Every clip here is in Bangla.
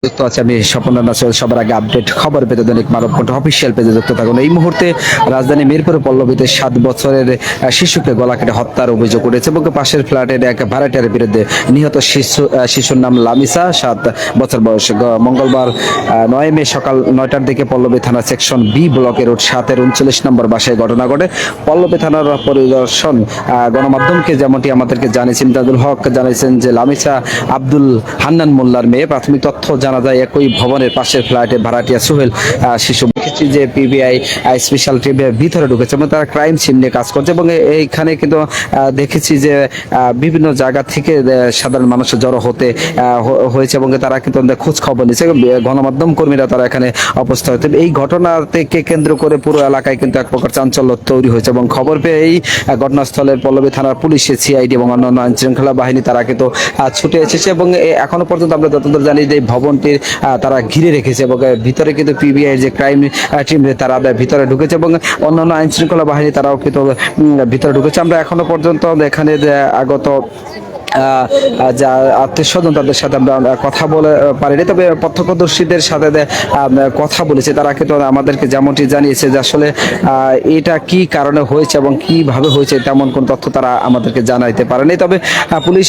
যুক্ত আছে আমি স্বপন নাসর। সবার আগে আপডেট খবর পেতে দৈনিক মানবকণ্ঠ অফিসিয়াল পেজে যুক্ত থাকুন। এই মুহূর্তে রাজধানী মিরপুর পল্লবীতে 7 বছরের শিশুকে গলা কেটে হত্যার অভিযোগ উঠেছে এবং পাশের ফ্ল্যাটের এক ভাড়াটিয়ার বিরুদ্ধে নিহত শিশুর নাম লামিসা, 7 বছর বয়স। মঙ্গলবার 9 মে সকাল 9টার দিকে পল্লবী থানা সেকশন বি ব্লকের রোড 7-এর 39 নম্বর বাসায় ঘটনা ঘটে। পল্লবী থানার পরিদর্শন গণমাধ্যমকে যেমনটি আমাদেরকে জানিয়েছেন ইমদাদুল হক জানিয়েছেন যে লামিসা আব্দুল হান্নান মোল্লার মেয়ে। প্রাথমিক তথ্য জানা যায় একই ভবনের পাশের ফ্ল্যাটে ভাড়াটিয়া সোহেল শিশু। দেখেছি যে পিবিআই স্পেশাল টিমের ভিতরে ঢুকেছে এবং তারা ক্রাইম সিন নিয়ে কাজ করছে এবং এইখানে কিন্তু দেখেছি যে বিভিন্ন জায়গা থেকে সাধারণ মানুষের জড়ো হতে হয়েছে এবং তারা কিন্তু খোঁজ খবর নিচ্ছে। গণমাধ্যম কর্মীরা তারা এখানে অবস্থা হতে এই ঘটনা থেকে কেন্দ্র করে পুরো এলাকায় কিন্তু এক প্রকার চাঞ্চল্য তৈরি হয়েছে এবং খবর পেয়ে এই ঘটনাস্থলের পল্লবী থানার পুলিশ, সিআইডি এবং অন্যান্য আইন শৃঙ্খলা বাহিনী তারা কিন্তু ছুটে এসেছে এবং এখনো পর্যন্ত আমরা যতদূর জানি যে ভবনটির তারা ঘিরে রেখেছে এবং ভিতরে কিন্তু পিবিআই যে ক্রাইম টিম তারা ভিতরে ঢুকেছে এবং অন্যান্য আইন শৃঙ্খলা বাহিনী তারাও কিন্তু ভিতরে ঢুকেছে। আমরা এখনো পর্যন্ত এখানে আগত যা আত্মীয় স্বজন তাদের সাথে আমরা কথা বলে পারিনি, তবে প্রত্যক্ষদর্শীদের সাথে কথা বলেছে। তারা কিন্তু আমাদেরকে যেমনটি জানিয়েছে যে আসলে এটা কি কারণে হয়েছে এবং কিভাবে হয়েছে তেমন কোন তথ্য তারা আমাদেরকে জানাইতে পারেনি। তবে পুলিশ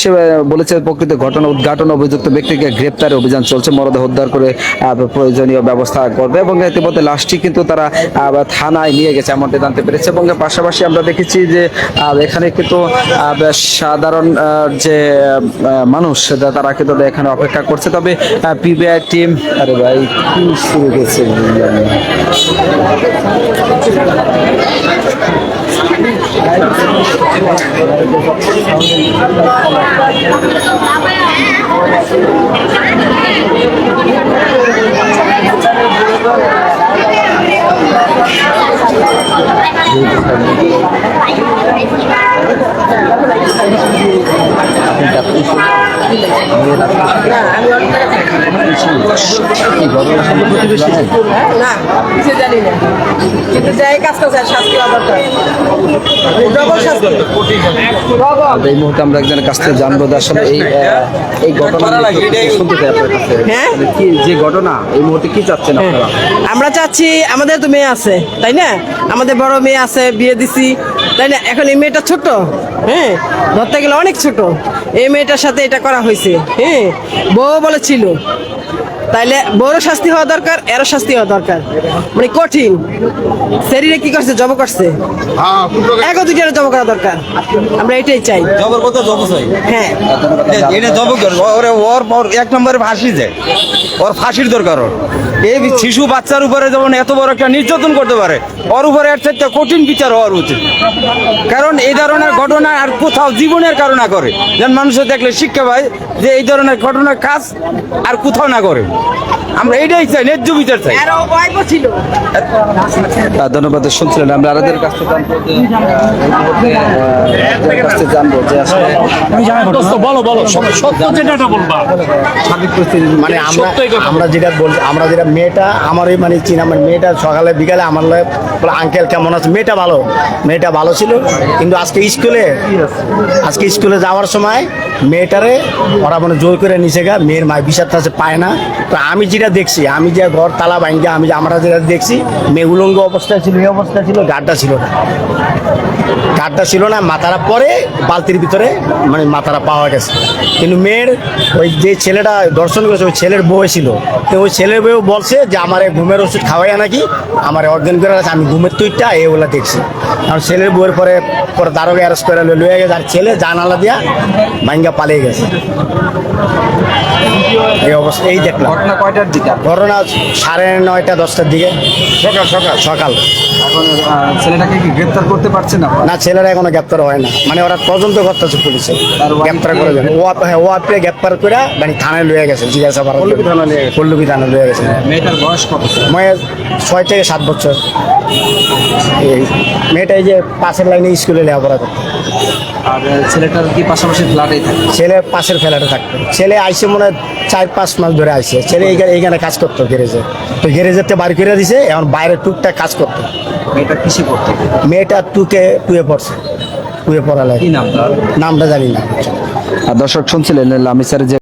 বলেছে প্রকৃত ঘটনা উদ্ঘাটন অভিযুক্ত ব্যক্তিকে গ্রেপ্তারের অভিযান চলছে, মরদেহ উদ্ধার করে প্রয়োজনীয় ব্যবস্থা করবে এবং ইতিমধ্যে লাশটি কিন্তু তারা থানায় নিয়ে গেছে এমনটি জানতে পেরেছে। এবং পাশাপাশি আমরা দেখেছি যে এখানে কিন্তু সাধারণ যে মানুষ তারা কিন্তু এখানে অপেক্ষা করছে। তবে পিবিআই টিম আরে ভাই কি শুরু গেছে এই মুহূর্তে আমরা একজনের কাছ থেকে জানবো আসলে এই ঘটনা শুনতে চাই আপনার কাছে। কি যে ঘটনা এই মুহূর্তে কি চাচ্ছেন আপনারা? আমরা চাচ্ছি, আমাদের তো মেয়ে আছে তাই না, আমাদের বড় মেয়ে আছে, বিয়ে দিছি তাই না। এখন এই মেয়েটা ছোট, হ্যাঁ ধরতে গেলে অনেক ছোট। এই মেয়েটার সাথে এটা করা হয়েছে, হ্যাঁ বউ বলেছিল, তাইলে বড় শাস্তি হওয়া দরকার, এরও শাস্তি হওয়া দরকার, মানে কঠিন। শরীরে কি করছে, জব করছে, এগো দুইটার জব করা দরকার। আমরা এটাই চাই, জবর কথা জব চাই। হ্যাঁ এটা জব ওর এক নম্বরে ফাঁসি যায়, ওর ফাঁসির দরকার। এই শিশু বাচ্চার উপরে যেমন এত বড় একটা নির্যাতন করতে পারে, ওর উপরে এর চাইতে কঠিন বিচার হওয়ার উচিত। কারণ এই ধরনের ঘটনা আর কোথাও জীবনের কারণে করে, যেন মানুষের দেখলে শিক্ষা পায় যে এই ধরনের ঘটনার কাজ আর কোথাও না করে। আমরা এইটাই চাই, ন্যায্য বিচার চাই। ধন্যবাদ। শুনছিলেন আমরা আরদের কাছ থেকে জানবো যে আসলে মানে আমরা যেটা বলছি, আমরা যেটা মেয়েটা আমার ওই মানে চিনা মানে মেয়েটা সকালে বিকালে আমার আঙ্কেল কেমন আছে, মেয়েটা ভালো ছিল। কিন্তু আজকে স্কুলে যাওয়ার সময় মেয়েটারে ওরা মানে জোর করে নিচে গা, মেয়ের মায়ের বিচার আছে পায় না। তো আমি যেটা দেখছি, আমি যে ঘর তালা ভাঙ্গা আমরা যেটা দেখছি, মেয়ে উলঙ্গ অবস্থায় ছিল, এই অবস্থায় ছিল, গাড্ডা ছিল না, মাথারা পরে বালতির ভিতরে মানে মাথারা পাওয়া গেছে। কিন্তু মেয়ের ওই যে ছেলেটা দর্শন করেছে ওই ছেলের বউ ছিল, তো ওই ছেলের বউ বলছে যে আমার ঘুমের ওষুধ খাওয়াইয়া নাকি আমার অজ্ঞান করে আছে, আমি ঘুমের তুইটা এগুলো দেখছি। কারণ ছেলের বউয়ের পরে দারোগা অ্যারেস্ট করে লয়ে গেছে, আর ছেলে জানালা দিয়া ভাঙ্গা পালিয়ে গেছে। এই অবস্থা এই দেখলাম। ঘটনা কয়টার দিকে? ঘটনা 9:30 10টার দিকে, সকাল। এখন ছেলেটাকে কি গ্রেফতার করতে পারছে না? না, ছেলেরা এখনো গ্রেপ্তার হয় না, মানে ওরা তদন্ত করতেছে পুলিশে, গ্রেপ্তার করে দেবে। ও আপনি গ্রেপ্তার করে মানে থানায় লয়ে গেছে, জিজ্ঞাসাবাদ পল্লবী থানায় লয়ে গেছে। মেয়েটার বয়স কত? মেয়ের 6 থেকে 7 বছর। এই মেয়েটা এই যে পাশের লাইনে স্কুলে লেখাপড়া করতো। আর ছেলেটার কি পাশাপাশি ফ্ল্যাটেই থাকে? ছেলে পাশের ফ্ল্যাটে থাকতো। ছেলে আইসে মনে হয় 4-5 মাস ধরে আইসে। ছেলে এইখানে কাজ করতো গ্যারেজে, তো গ্যারেজের বাড়ি করে দিছে, এখন বাইরে টুকটাক কাজ করতো। মেয়েটা কিসে করতো? মেয়েটা টুয়ে পড়ছে, টুয়ে পড়া লাগে। কি নাম? নামটা জানি না। দর্শক শুনছিলেন লামিসার যে